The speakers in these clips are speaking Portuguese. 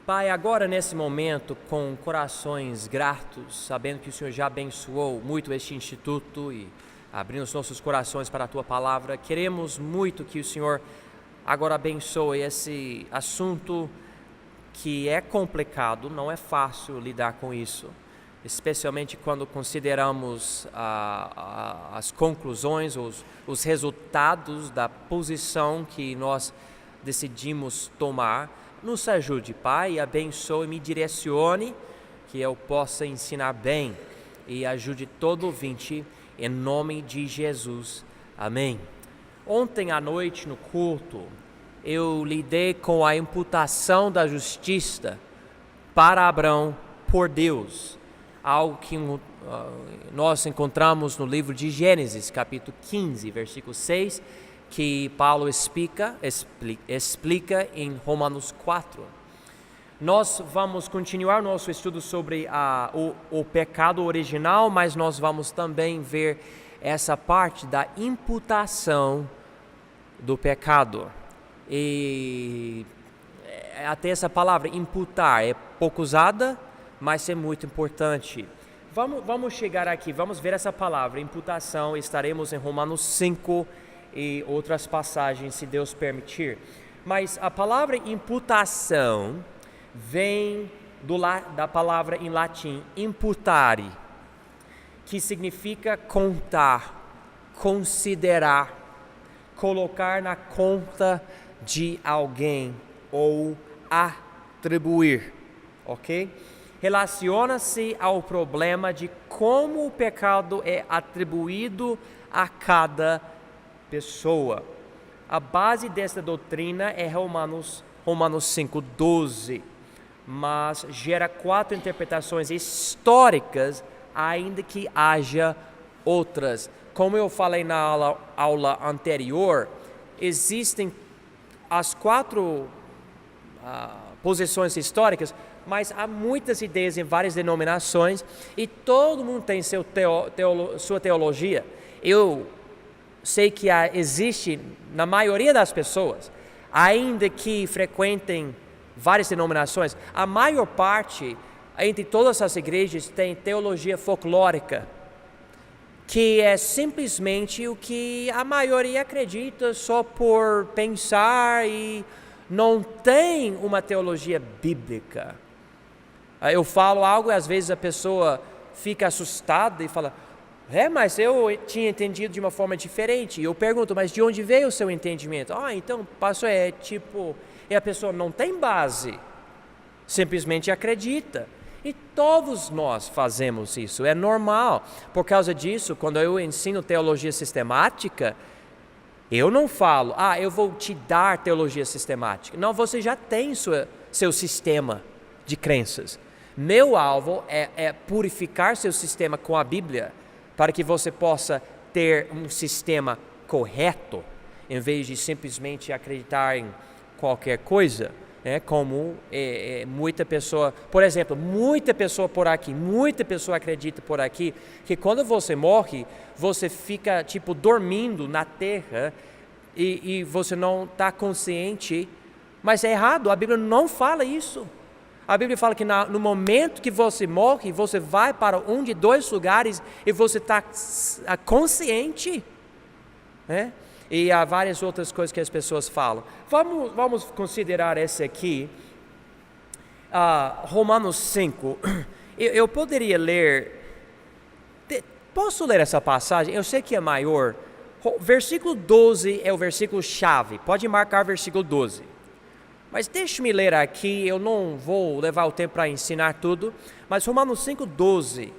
Pai, agora nesse momento, com corações gratos, sabendo que o Senhor já abençoou muito este instituto e abrindo os nossos corações para a Tua Palavra, queremos muito que o Senhor agora abençoe esse assunto que é complicado, não é fácil lidar com isso, especialmente quando consideramos as conclusões, os resultados da posição que nós decidimos tomar. Nos ajude, Pai, abençoe e me direcione, que eu possa ensinar bem e ajude todo ouvinte, em nome de Jesus. Amém. Ontem à noite no culto, eu lidei com a imputação da justiça para Abraão por Deus, algo que nós encontramos no livro de Gênesis, capítulo 15, versículo 6, que Paulo explica em Romanos 4. Nós vamos continuar nosso estudo sobre o pecado original, mas nós vamos também ver essa parte da imputação do pecado. E até essa palavra imputar é pouco usada, mas é muito importante. Vamos chegar aqui, vamos ver essa palavra imputação. Estaremos em Romanos 5 e outras passagens, se Deus permitir. Mas a palavra imputação vem da palavra em latim imputare, que significa contar, considerar, colocar na conta de alguém ou atribuir, ok? Relaciona-se ao problema de como o pecado é atribuído a cada pessoa. A base dessa doutrina é Romanos 5:12, mas gera 4 interpretações históricas, ainda que haja outras. Como eu falei na aula anterior, existem as 4 posições históricas, mas há muitas ideias em várias denominações e todo mundo tem sua teologia. Eu sei que existe na maioria das pessoas, ainda que frequentem várias denominações, a maior parte, entre todas as igrejas, tem teologia folclórica, que é simplesmente o que a maioria acredita só por pensar e não tem uma teologia bíblica. Eu falo algo e às vezes a pessoa fica assustada e fala: mas eu tinha entendido de uma forma diferente. E eu pergunto: mas de onde veio o seu entendimento? Então, pastor, e a pessoa não tem base, simplesmente acredita. E todos nós fazemos isso, é normal. Por causa disso, quando eu ensino teologia sistemática, eu não falo: eu vou te dar teologia sistemática. Não, você já tem seu sistema de crenças. Meu alvo é purificar seu sistema com a Bíblia, para que você possa ter um sistema correto, em vez de simplesmente acreditar em qualquer coisa, como muita pessoa, por exemplo, muita pessoa acredita por aqui, que quando você morre, você fica dormindo na terra e você não está consciente, mas é errado, a Bíblia não fala isso. A Bíblia fala que no momento que você morre, você vai para um de 2 lugares e você está consciente. E há várias outras coisas que as pessoas falam. Vamos considerar esse aqui, Romanos 5. Eu poderia ler, posso ler essa passagem? Eu sei que é maior. Versículo 12 é o versículo chave, pode marcar versículo 12. Mas deixe-me ler aqui, eu não vou levar o tempo para ensinar tudo, mas Romanos 5:12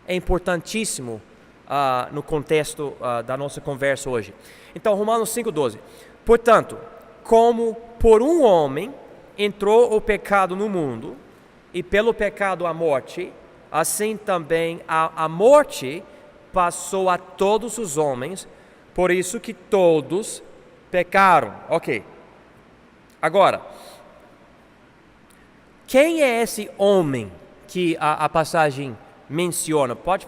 é importantíssimo no contexto da nossa conversa hoje. Então, Romanos 5:12. Portanto, como por um homem entrou o pecado no mundo, e pelo pecado a morte, assim também a morte passou a todos os homens, por isso que todos pecaram. Ok. Agora, quem é esse homem que a passagem menciona? Pode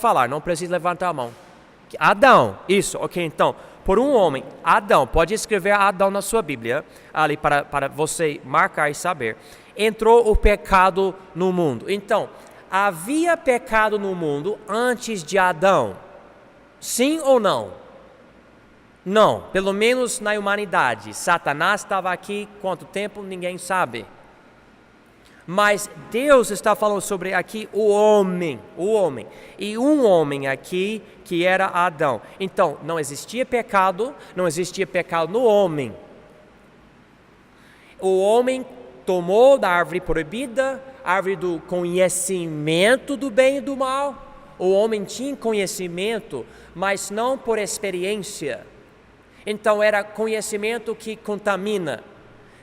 falar, não precisa levantar a mão. Adão, isso, ok, então, por um homem, Adão, pode escrever Adão na sua Bíblia, ali para você marcar e saber. entrou o pecado no mundo. Então, havia pecado no mundo antes de Adão? Sim ou não? Não, pelo menos na humanidade. Satanás estava aqui quanto tempo? Ninguém sabe. Mas Deus está falando sobre aqui o homem. E um homem aqui que era Adão. Então, não existia pecado no homem. O homem tomou da árvore proibida, árvore do conhecimento do bem e do mal. O homem tinha conhecimento, mas não por experiência. Então era conhecimento que contamina.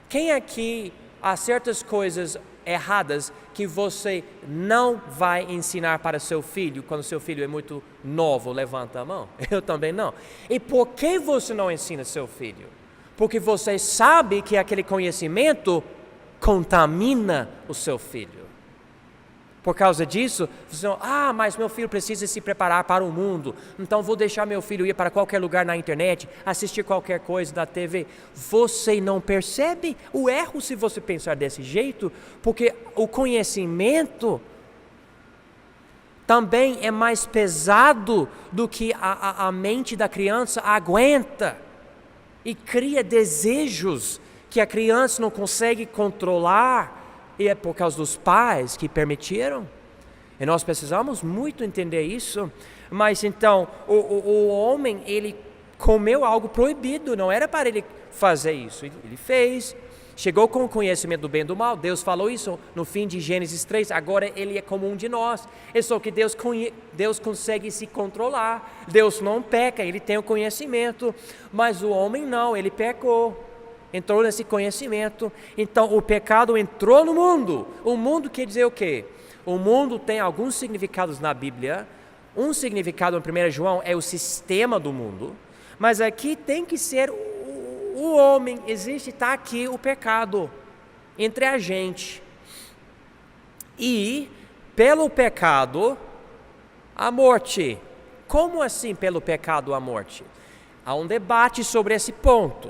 Quem aqui há certas coisas erradas que você não vai ensinar para seu filho quando seu filho é muito novo? Levanta a mão. Eu também não. E por que você não ensina seu filho? Porque você sabe que aquele conhecimento contamina o seu filho. Por causa disso, você não, mas meu filho precisa se preparar para o mundo, então vou deixar meu filho ir para qualquer lugar na internet, assistir qualquer coisa da TV. Você não percebe o erro se você pensar desse jeito, porque o conhecimento também é mais pesado do que a mente da criança aguenta e cria desejos que a criança não consegue controlar. E é por causa dos pais que permitiram. E nós precisamos muito entender isso. Mas então, o homem, ele comeu algo proibido. Não era para ele fazer isso. Ele fez. Chegou com o conhecimento do bem e do mal. Deus falou isso no fim de Gênesis 3. Agora ele é como um de nós. É só que Deus consegue se controlar. Deus não peca, ele tem o conhecimento. Mas o homem não, ele pecou. Entrou nesse conhecimento. Então o pecado entrou no mundo. O mundo quer dizer o quê? O mundo tem alguns significados na Bíblia. Um significado em 1 João é o sistema do mundo. Mas aqui tem que ser o homem. Está aqui o pecado entre a gente. E pelo pecado, a morte. Como assim pelo pecado a morte? Há um debate sobre esse ponto.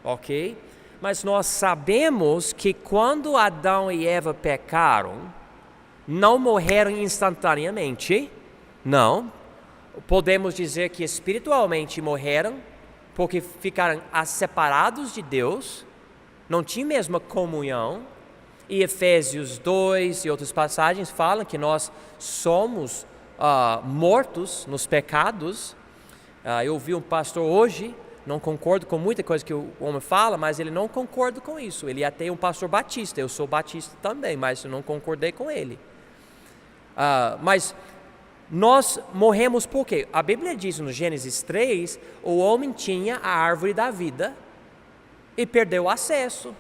Ok? Mas nós sabemos que quando Adão e Eva pecaram, não morreram instantaneamente. Não. Podemos dizer que espiritualmente morreram, porque ficaram separados de Deus, não tinham mesma comunhão. E Efésios 2 e outras passagens falam que nós somos mortos nos pecados. Eu ouvi um pastor hoje, não concordo com muita coisa que o homem fala, mas ele não concorda com isso. Ele até é um pastor batista, eu sou batista também, mas eu não concordei com ele. Mas nós morremos por quê? A Bíblia diz no Gênesis 3, o homem tinha a árvore da vida e perdeu o acesso.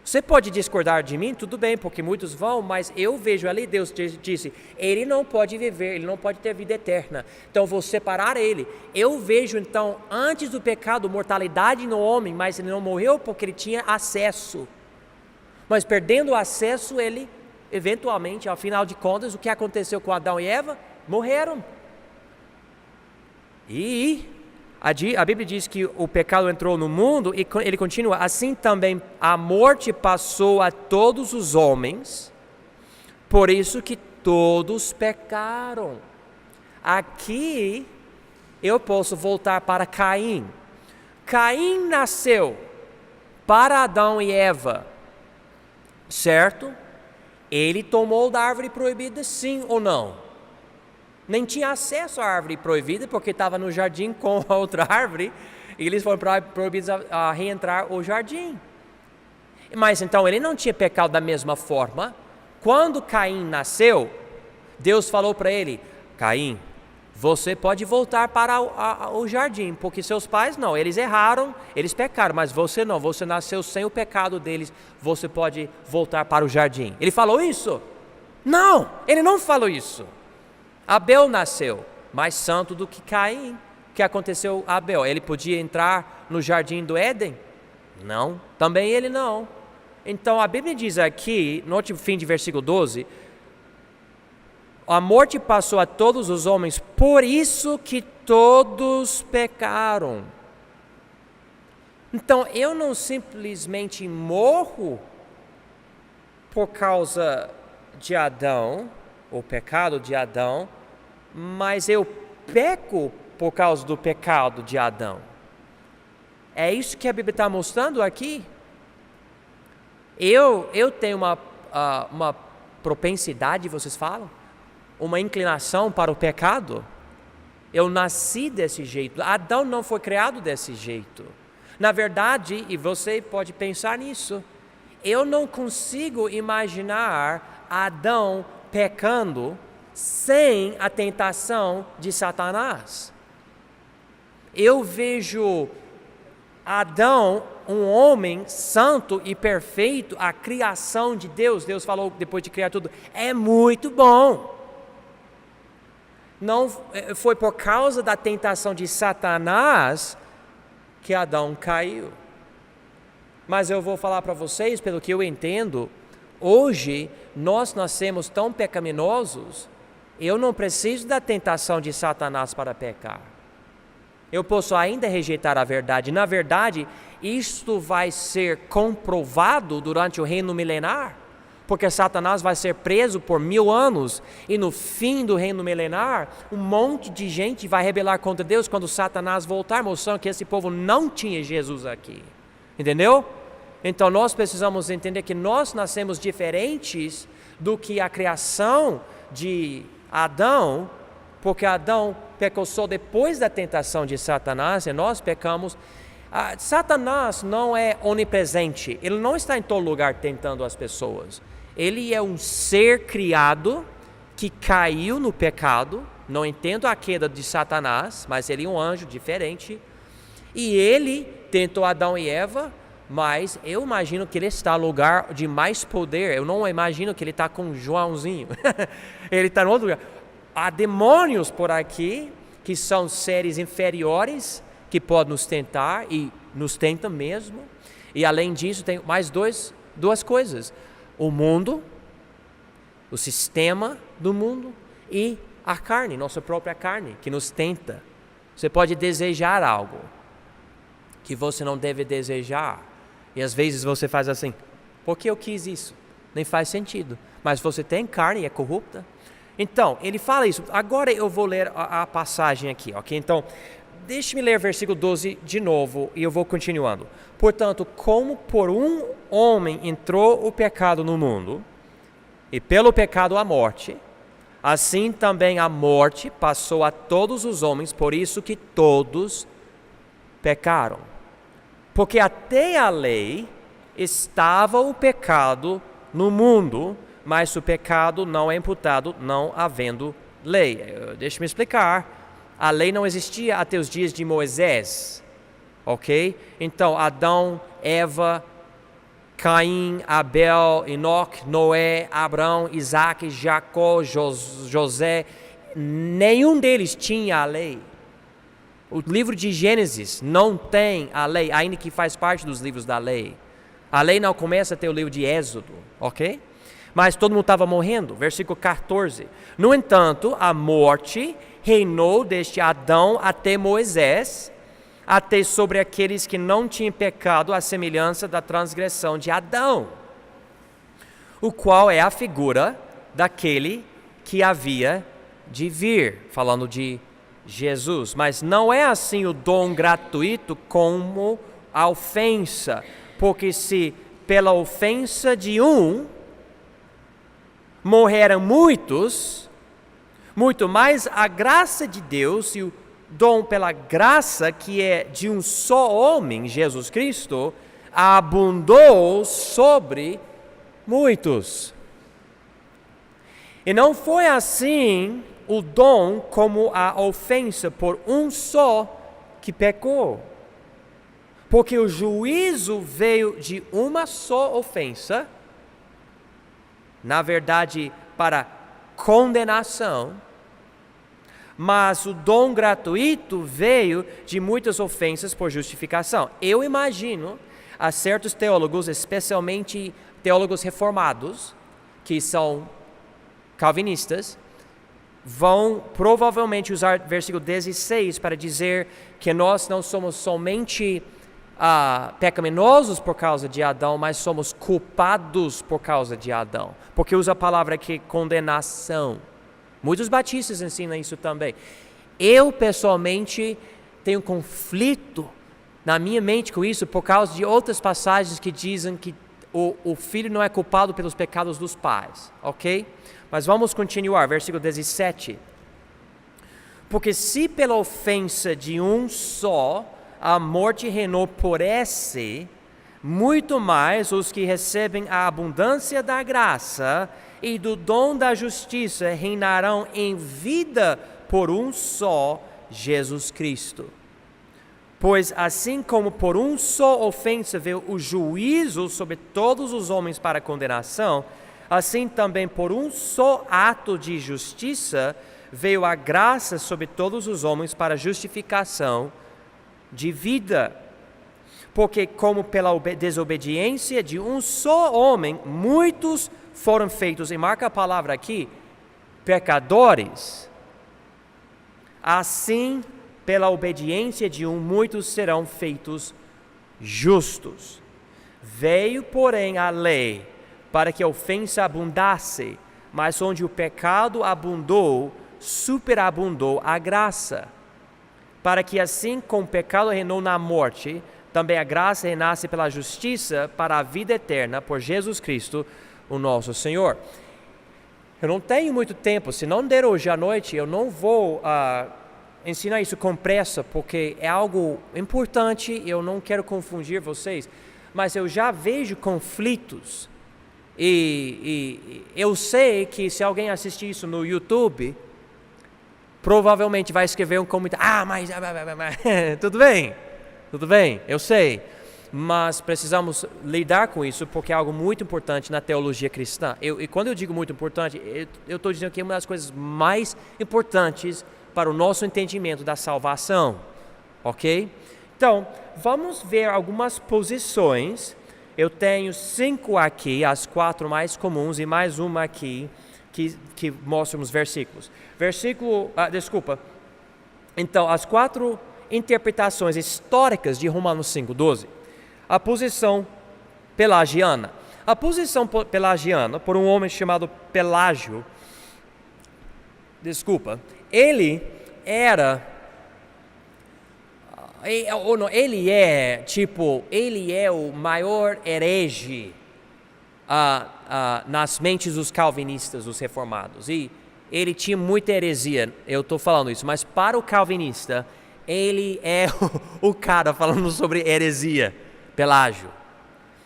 Você pode discordar de mim, tudo bem, porque muitos vão, mas eu vejo ali, Deus disse, ele não pode viver, ele não pode ter vida eterna, então vou separar ele. Eu vejo então, antes do pecado, mortalidade no homem, mas ele não morreu porque ele tinha acesso. Mas perdendo o acesso, ele, eventualmente, ao final de contas, o que aconteceu com Adão e Eva? Morreram. E a Bíblia diz que o pecado entrou no mundo e ele continua, assim também a morte passou a todos os homens, por isso que todos pecaram. Aqui eu posso voltar para Caim. Caim nasceu para Adão e Eva, certo? Ele tomou da árvore proibida, sim ou não? Nem tinha acesso à árvore proibida, porque estava no jardim com a outra árvore, e eles foram proibidos a reentrar o jardim. Mas então ele não tinha pecado da mesma forma. Quando Caim nasceu, Deus falou para ele, Caim, você pode voltar para o jardim, porque seus pais não, eles erraram, eles pecaram, mas você não, você nasceu sem o pecado deles, você pode voltar para o jardim. Ele falou isso? Não, ele não falou isso. Abel nasceu mais santo do que Caim. O que aconteceu a Abel? Ele podia entrar no jardim do Éden? Não, também ele não. Então a Bíblia diz aqui, no fim de versículo 12, a morte passou a todos os homens, por isso que todos pecaram. Então eu não simplesmente morro por causa de Adão, o pecado de Adão, mas eu peco por causa do pecado de Adão. É isso que a Bíblia está mostrando aqui. Eu tenho uma propensidade, vocês falam? Uma inclinação para o pecado. Eu nasci desse jeito. Adão não foi criado desse jeito. Na verdade, e você pode pensar nisso, eu não consigo imaginar Adão pecando sem a tentação de Satanás. Eu vejo Adão, um homem santo e perfeito, a criação de Deus. Deus falou depois de criar tudo, é muito bom. Não foi por causa da tentação de Satanás que Adão caiu. Mas eu vou falar para vocês, pelo que eu entendo, hoje nós nascemos tão pecaminosos, eu não preciso da tentação de Satanás para pecar. Eu posso ainda rejeitar a verdade. Na verdade, isto vai ser comprovado durante o reino milenar, porque Satanás vai ser preso por 1000 anos, e no fim do reino milenar, um monte de gente vai rebelar contra Deus quando Satanás voltar, mostrando que esse povo não tinha Jesus aqui. Entendeu? Então nós precisamos entender que nós nascemos diferentes do que a criação de Adão, porque Adão pecou só depois da tentação de Satanás e nós pecamos. Satanás não é onipresente, ele não está em todo lugar tentando as pessoas. Ele é um ser criado que caiu no pecado. Não entendo a queda de Satanás, mas ele é um anjo diferente. E ele tentou Adão e Eva, mas eu imagino que ele está no lugar de mais poder. Eu não imagino que ele está com Joãozinho. Ele está em outro lugar. Há demônios por aqui que são seres inferiores que podem nos tentar e nos tentam mesmo. E além disso tem mais duas coisas: o mundo, o sistema do mundo e a carne, nossa própria carne, que nos tenta. Você pode desejar algo que você não deve desejar, e às vezes você faz assim, por que eu quis isso? Nem faz sentido, mas você tem carne e é corrupta. Então, ele fala isso. Agora eu vou ler a passagem aqui, ok? Então, deixe-me ler versículo 12 de novo e eu vou continuando. Portanto, como por um homem entrou o pecado no mundo, e pelo pecado a morte, assim também a morte passou a todos os homens, por isso que todos pecaram. Porque até a lei estava o pecado no mundo, mas o pecado não é imputado não havendo lei. Deixa-me explicar. A lei não existia até os dias de Moisés, ok? Então, Adão, Eva, Caim, Abel, Enoque, Noé, Abraão, Isaac, Jacó, José, nenhum deles tinha a lei. O livro de Gênesis não tem a lei, ainda que faz parte dos livros da lei. A lei não começa até o livro de Êxodo, ok? Mas todo mundo estava morrendo. Versículo 14. No entanto, a morte reinou desde Adão até Moisés, até sobre aqueles que não tinham pecado, à semelhança da transgressão de Adão, o qual é a figura daquele que havia de vir, falando de Jesus. Mas não é assim o dom gratuito como a ofensa, porque se pela ofensa de um morreram muitos, muito mais a graça de Deus e o dom pela graça que é de um só homem, Jesus Cristo, abundou sobre muitos. E não foi assim o dom como a ofensa por um só que pecou. Porque o juízo veio de uma só ofensa, na verdade, para condenação, mas o dom gratuito veio de muitas ofensas por justificação. Eu imagino a certos teólogos, especialmente teólogos reformados, que são calvinistas, vão provavelmente usar versículo 16 para dizer que nós não somos somente pecaminosos por causa de Adão, mas somos culpados por causa de Adão. Porque usa a palavra aqui, condenação. Muitos batistas ensinam isso também. Eu, pessoalmente, tenho conflito na minha mente com isso por causa de outras passagens que dizem que o filho não é culpado pelos pecados dos pais, ok? Mas vamos continuar, versículo 17. Porque se pela ofensa de um só a morte reinou por esse, muito mais os que recebem a abundância da graça e do dom da justiça reinarão em vida por um só, Jesus Cristo. Pois assim como por um só ofensa veio o juízo sobre todos os homens para condenação, assim também por um só ato de justiça veio a graça sobre todos os homens para justificação de vida. Porque como pela desobediência de um só homem, muitos foram feitos, e marca a palavra aqui, pecadores, assim pela obediência de um, muitos serão feitos justos. Veio, porém, a lei para que a ofensa abundasse, mas onde o pecado abundou, superabundou a graça. Para que assim como o pecado reinou na morte, também a graça reinasse pela justiça para a vida eterna por Jesus Cristo, o nosso Senhor. Eu não tenho muito tempo, se não der hoje à noite, eu não vou ensinar isso com pressa, porque é algo importante, eu não quero confundir vocês, mas eu já vejo conflitos, e eu sei que se alguém assistir isso no YouTube, provavelmente vai escrever um comentário, mas tudo bem, eu sei, mas precisamos lidar com isso, porque é algo muito importante na teologia cristã. E quando eu digo muito importante, eu estou dizendo que é uma das coisas mais importantes para o nosso entendimento da salvação, ok? Então, vamos ver algumas posições. Eu tenho 5 aqui, as 4 mais comuns, e mais uma aqui, que mostram os versículos. Então, as 4 interpretações históricas de Romanos 5:12. A posição pelagiana. A posição pelagiana, por um homem chamado Pelágio, ele é o maior herege nas mentes dos calvinistas, dos reformados, e ele tinha muita heresia, eu estou falando isso, mas para o calvinista, ele é o cara falando sobre heresia, Pelágio,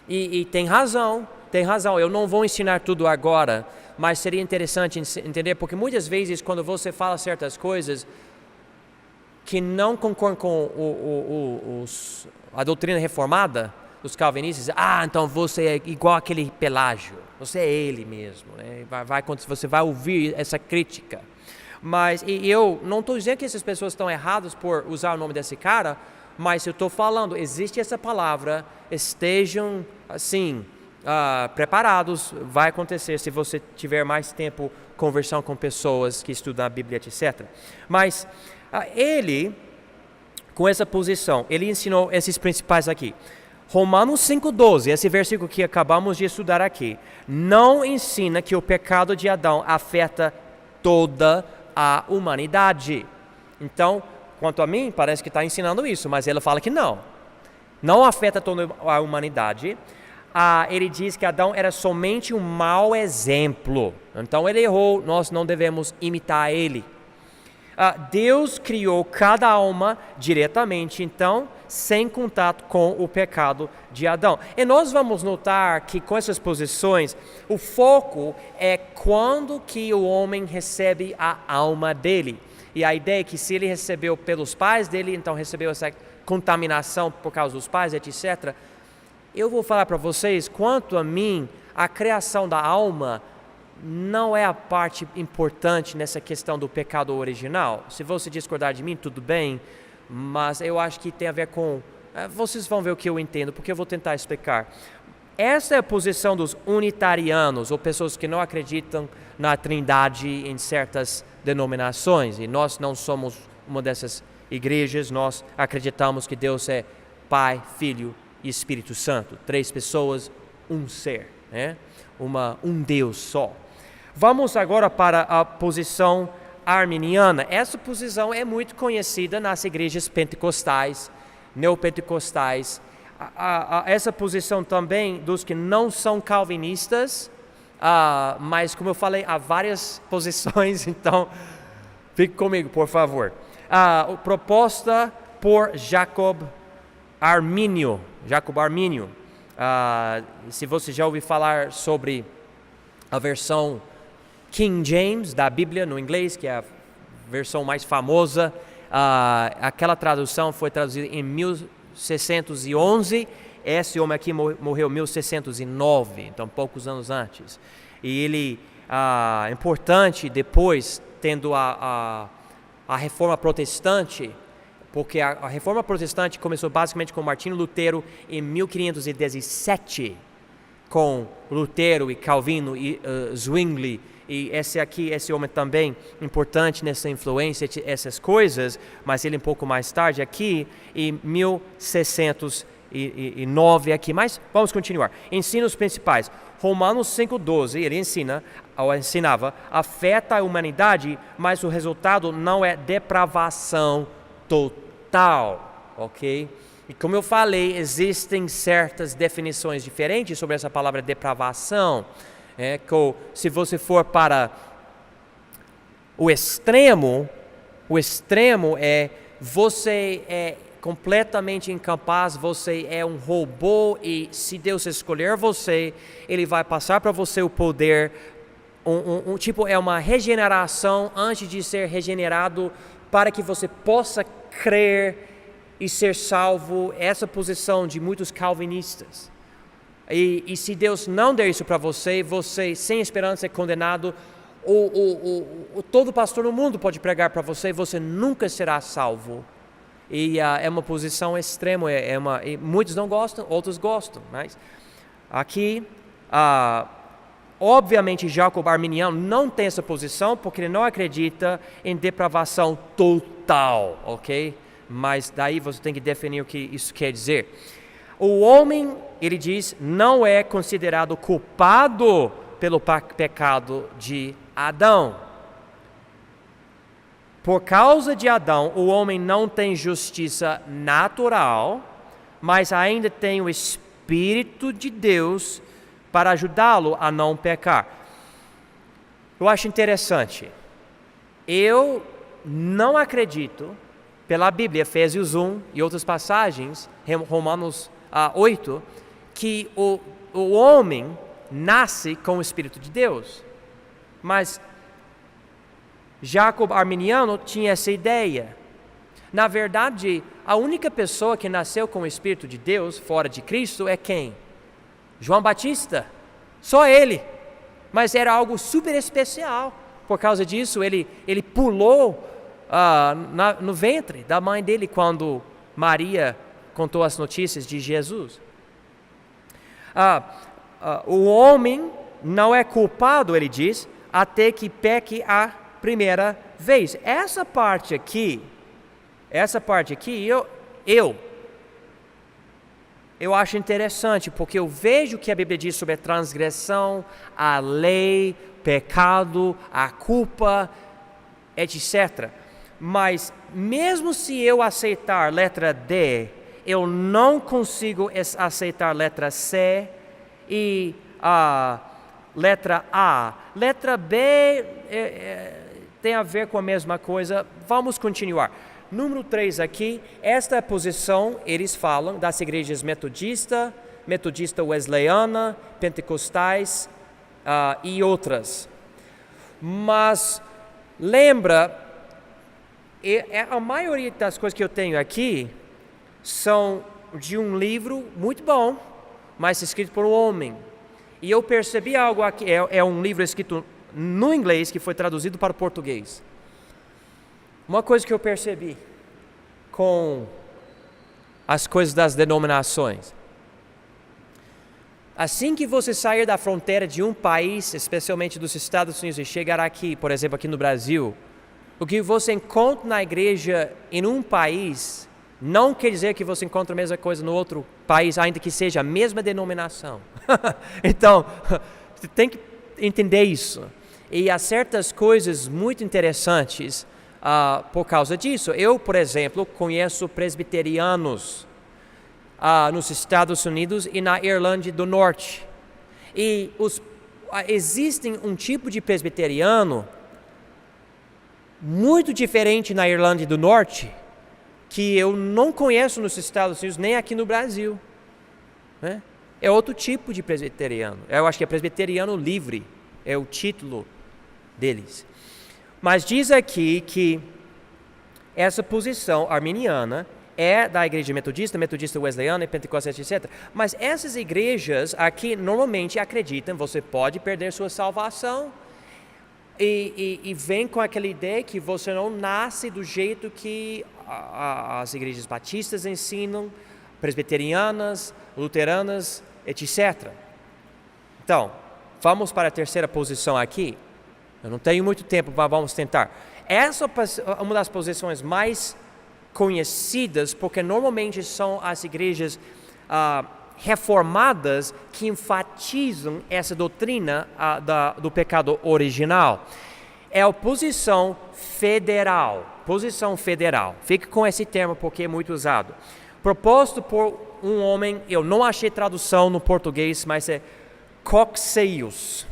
e tem razão, eu não vou ensinar tudo agora, mas seria interessante entender, porque muitas vezes quando você fala certas coisas que não concordam com a doutrina reformada, os calvinistas, então você é igual aquele Pelágio, você é ele mesmo, né? Você vai ouvir essa crítica. Mas eu não estou dizendo que essas pessoas estão erradas por usar o nome desse cara, mas eu estou falando, existe essa palavra, estejam assim, preparados, vai acontecer se você tiver mais tempo conversando com pessoas que estudam a Bíblia, etc. Mas ele, com essa posição, ele ensinou esses principais aqui. Romanos 5:12, esse versículo que acabamos de estudar aqui, não ensina que o pecado de Adão afeta toda a humanidade. Então, quanto a mim, parece que está ensinando isso, mas ele fala que não afeta toda a humanidade. Ele diz que Adão era somente um mau exemplo, então ele errou, nós não devemos imitar ele. Deus criou cada alma diretamente, então, sem contato com o pecado de Adão. E nós vamos notar que com essas posições, o foco é quando que o homem recebe a alma dele. E a ideia é que se ele recebeu pelos pais dele, então recebeu essa contaminação por causa dos pais, etc. Eu vou falar para vocês, quanto a mim, a criação da alma não é a parte importante nessa questão do pecado original. Se você discordar de mim, tudo bem, mas eu acho que tem a ver com... vocês vão ver o que eu entendo, porque eu vou tentar explicar. Essa é a posição dos unitarianos, ou pessoas que não acreditam na Trindade em certas denominações, e nós não somos uma dessas igrejas, nós acreditamos que Deus é Pai, Filho e Espírito Santo. 3 pessoas, um ser, né? Um Deus só. Vamos agora para a posição arminiana. Essa posição é muito conhecida nas igrejas pentecostais, neopentecostais. Essa posição também dos que não são calvinistas, mas como eu falei, há várias posições, então fique comigo, por favor. Proposta por Jacob Arminio. Se você já ouviu falar sobre a versão King James da Bíblia no inglês, que é a versão mais famosa, aquela tradução foi traduzida em 1611. Esse homem aqui morreu em 1609, então poucos anos antes. E ele, importante depois, tendo a Reforma Protestante, porque a Reforma Protestante começou basicamente com Martinho Lutero em 1517, com Lutero e Calvino e Zwingli. E esse homem também importante nessa influência, essas coisas, mas ele um pouco mais tarde aqui, em 1609 aqui. Mas vamos continuar. Ensinos principais. Romanos 5,12, ele ensinava, afeta a humanidade, mas o resultado não é depravação total, ok? E como eu falei, existem certas definições diferentes sobre essa palavra depravação. Se você for para o extremo é você é completamente incapaz, você é um robô e se Deus escolher você, Ele vai passar para você o poder, é uma regeneração antes de ser regenerado para que você possa crer e ser salvo. Essa posição de muitos calvinistas. E se Deus não der isso para você, você sem esperança é condenado. Todo pastor no mundo pode pregar para você, você nunca será salvo. E é uma posição extrema, e muitos não gostam, outros gostam. Mas aqui, obviamente, Jacob Arminiano não tem essa posição, porque ele não acredita em depravação total, ok? Mas daí você tem que definir o que isso quer dizer. O homem, ele diz, não é considerado culpado pelo pecado de Adão. Por causa de Adão, o homem não tem justiça natural, mas ainda tem o Espírito de Deus para ajudá-lo a não pecar. Eu acho interessante. Eu não acredito, pela Bíblia, Efésios 1 e outras passagens, Romanos 8, que o homem nasce com o Espírito de Deus. Mas Jacob Arminiano tinha essa ideia. Na verdade, a única pessoa que nasceu com o Espírito de Deus fora de Cristo é quem? João Batista. Só ele. Mas era algo super especial. Por causa disso, ele pulou no ventre da mãe dele quando Maria contou as notícias de Jesus. O homem não é culpado, ele diz, até que peque a primeira vez. Essa parte aqui, eu acho interessante, porque eu vejo o que a Bíblia diz sobre a transgressão, a lei, pecado, a culpa, etc. Mas mesmo se eu aceitar letra D, eu não consigo aceitar letra C e letra A. Letra B tem a ver com a mesma coisa. Vamos continuar. Número 3 aqui, esta é a posição, eles falam, das igrejas metodista wesleyana, pentecostais e outras. Mas lembra, a maioria das coisas que eu tenho aqui são de um livro muito bom, mas escrito por um homem. E eu percebi algo aqui, é um livro escrito no inglês que foi traduzido para o português. Uma coisa que eu percebi com as coisas das denominações. Assim que você sair da fronteira de um país, especialmente dos Estados Unidos, e chegar aqui, por exemplo, aqui no Brasil, o que você encontra na igreja em um país Não quer dizer que você encontra a mesma coisa no outro país, ainda que seja a mesma denominação. Então, você tem que entender isso. E há certas coisas muito interessantes por causa disso. Eu, por exemplo, conheço presbiterianos nos Estados Unidos e na Irlanda do Norte. E existem um tipo de presbiteriano muito diferente na Irlanda do Norte, que eu não conheço nos Estados Unidos, nem aqui no Brasil. Né? É outro tipo de presbiteriano. Eu acho que é presbiteriano livre, é o título deles. Mas diz aqui que essa posição arminiana é da igreja metodista wesleyana, pentecostal, etc. Mas essas igrejas aqui normalmente acreditam que você pode perder sua salvação e vem com aquela ideia que você não nasce do jeito que as igrejas batistas ensinam, presbiterianas, luteranas, etc. Então, vamos para a terceira posição aqui. Eu não tenho muito tempo, mas vamos tentar. Essa é uma das posições mais conhecidas, porque normalmente são as igrejas reformadas que enfatizam essa doutrina do pecado original. É a posição federal. Posição federal. Fique com esse termo porque é muito usado. Proposto por um homem, eu não achei tradução no português, mas é Cocceius.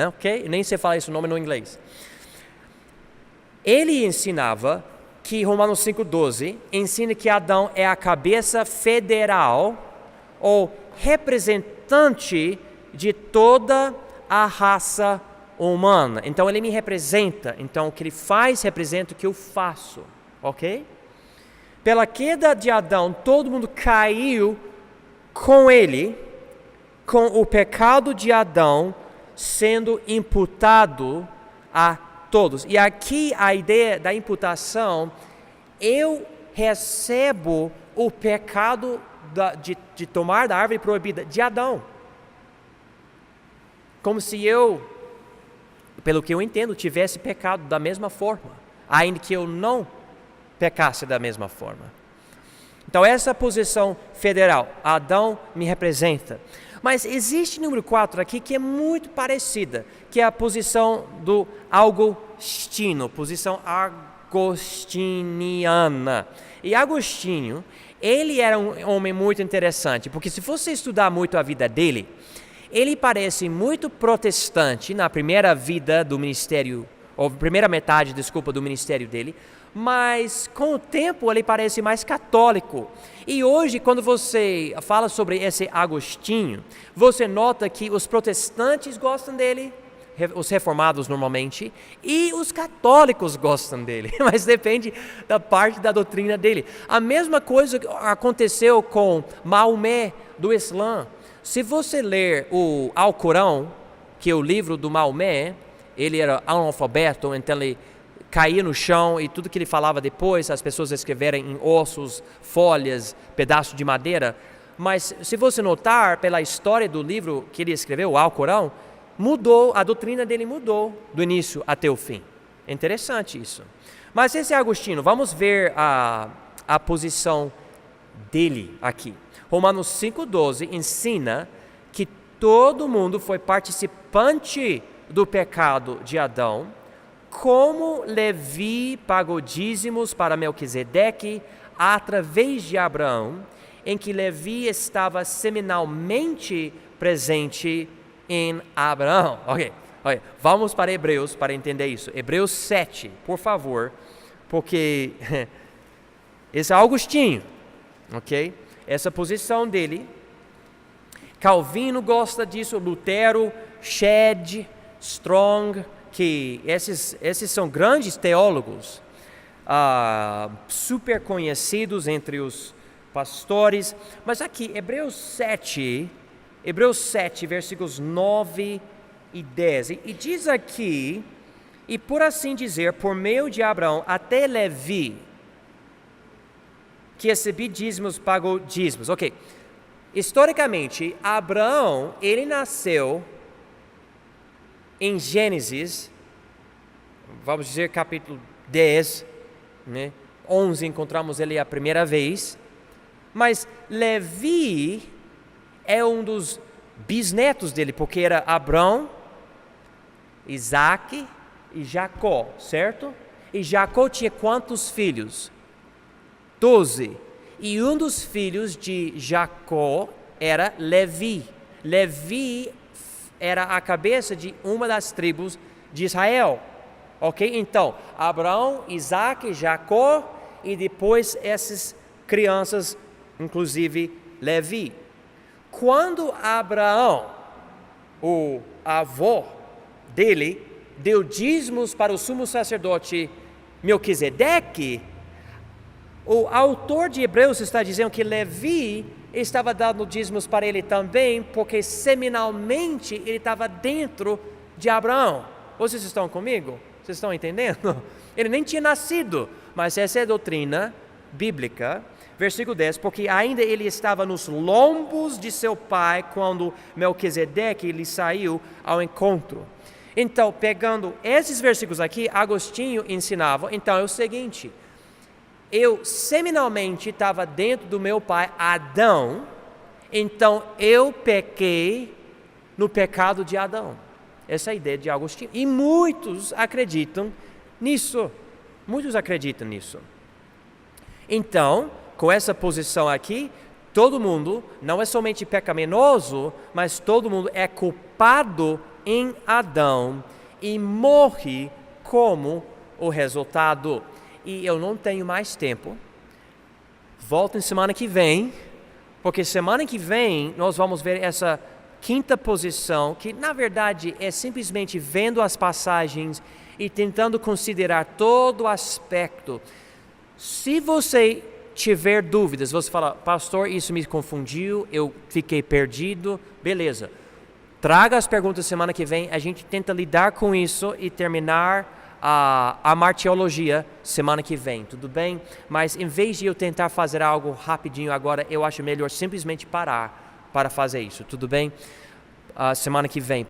Ok? Nem sei falar esse nome no inglês. Ele ensinava que Romanos 5,12 ensina que Adão é a cabeça federal ou representante de toda a raça humana. Então ele me representa, então o que ele faz representa o que eu faço, ok? Pela queda de Adão, todo mundo caiu com ele, com o pecado de Adão sendo imputado a todos. E aqui a ideia da imputação, eu recebo o pecado de tomar da árvore proibida de Adão. Como se eu, pelo que eu entendo, tivesse pecado da mesma forma, ainda que eu não pecasse da mesma forma. Então essa posição federal, Adão me representa. Mas existe número 4 aqui que é muito parecida, que é a posição do Agostinho, posição agostiniana. E Agostinho, ele era um homem muito interessante, porque se você estudar muito a vida dele, ele parece muito protestante na primeira vida do ministério, ou primeira metade, do ministério dele, mas com o tempo ele parece mais católico. E hoje, quando você fala sobre esse Agostinho, você nota que os protestantes gostam dele, os reformados normalmente, e os católicos gostam dele, mas depende da parte da doutrina dele. A mesma coisa aconteceu com Maomé do Islã. Se você ler o Alcorão, que é o livro do Maomé, ele era analfabeto, então ele caía no chão e tudo que ele falava depois, as pessoas escreveram em ossos, folhas, pedaços de madeira. Mas se você notar pela história do livro que ele escreveu, o Alcorão, mudou, a doutrina dele mudou do início até o fim. É interessante isso. Mas esse Agostinho, vamos ver a posição dele aqui. Romanos 5,12 ensina que todo mundo foi participante do pecado de Adão, como Levi pagou dízimos para Melquisedeque através de Abraão, em que Levi estava seminalmente presente em Abraão. Ok, vamos para Hebreus para entender isso. Hebreus 7, por favor, porque esse é Agostinho, ok? Essa posição dele, Calvino gosta disso, Lutero, Shedd, Strong, que esses são grandes teólogos, super conhecidos entre os pastores. Mas aqui, Hebreus 7, versículos 9 e 10. E diz aqui, e por assim dizer, por meio de Abraão até Levi, que recebeu dízimos, pagou dízimos. Ok, historicamente, Abraão, ele nasceu em Gênesis, vamos dizer capítulo 10, né? 11 encontramos ele a primeira vez, Mas Levi é um dos bisnetos dele, porque era Abrão, Isaac e Jacó, certo? E Jacó tinha quantos filhos? 12. E um dos filhos de Jacó era Levi. Levi era a cabeça de uma das tribos de Israel. Ok? Então, Abraão, Isaac, Jacó e depois essas crianças, inclusive Levi. Quando Abraão, o avô dele, deu dízimos para o sumo sacerdote Melquisedeque, o autor de Hebreus está dizendo que Levi estava dando dízimos para ele também, porque seminalmente ele estava dentro de Abraão. Vocês estão comigo? Vocês estão entendendo? Ele nem tinha nascido, mas essa é a doutrina bíblica. Versículo 10, porque ainda ele estava nos lombos de seu pai quando Melquisedeque lhe saiu ao encontro. Então, pegando esses versículos aqui, Agostinho ensinava, então é o seguinte: eu seminalmente estava dentro do meu pai Adão, então eu pequei no pecado de Adão. Essa é a ideia de Agostinho. E muitos acreditam nisso. Muitos acreditam nisso. Então, com essa posição aqui, todo mundo não é somente pecaminoso, mas todo mundo é culpado em Adão e morre como o resultado. E eu não tenho mais tempo. Voltem semana que vem, porque semana que vem nós vamos ver essa quinta posição, que na verdade é simplesmente vendo as passagens e tentando considerar todo o aspecto. Se você tiver dúvidas, você fala, pastor, isso me confundiu, eu fiquei perdido, beleza. Traga as perguntas semana que vem, a gente tenta lidar com isso e terminar a martiologia semana que vem, tudo bem? Mas em vez de eu tentar fazer algo rapidinho agora, eu acho melhor simplesmente parar para fazer isso, tudo bem? Semana que vem.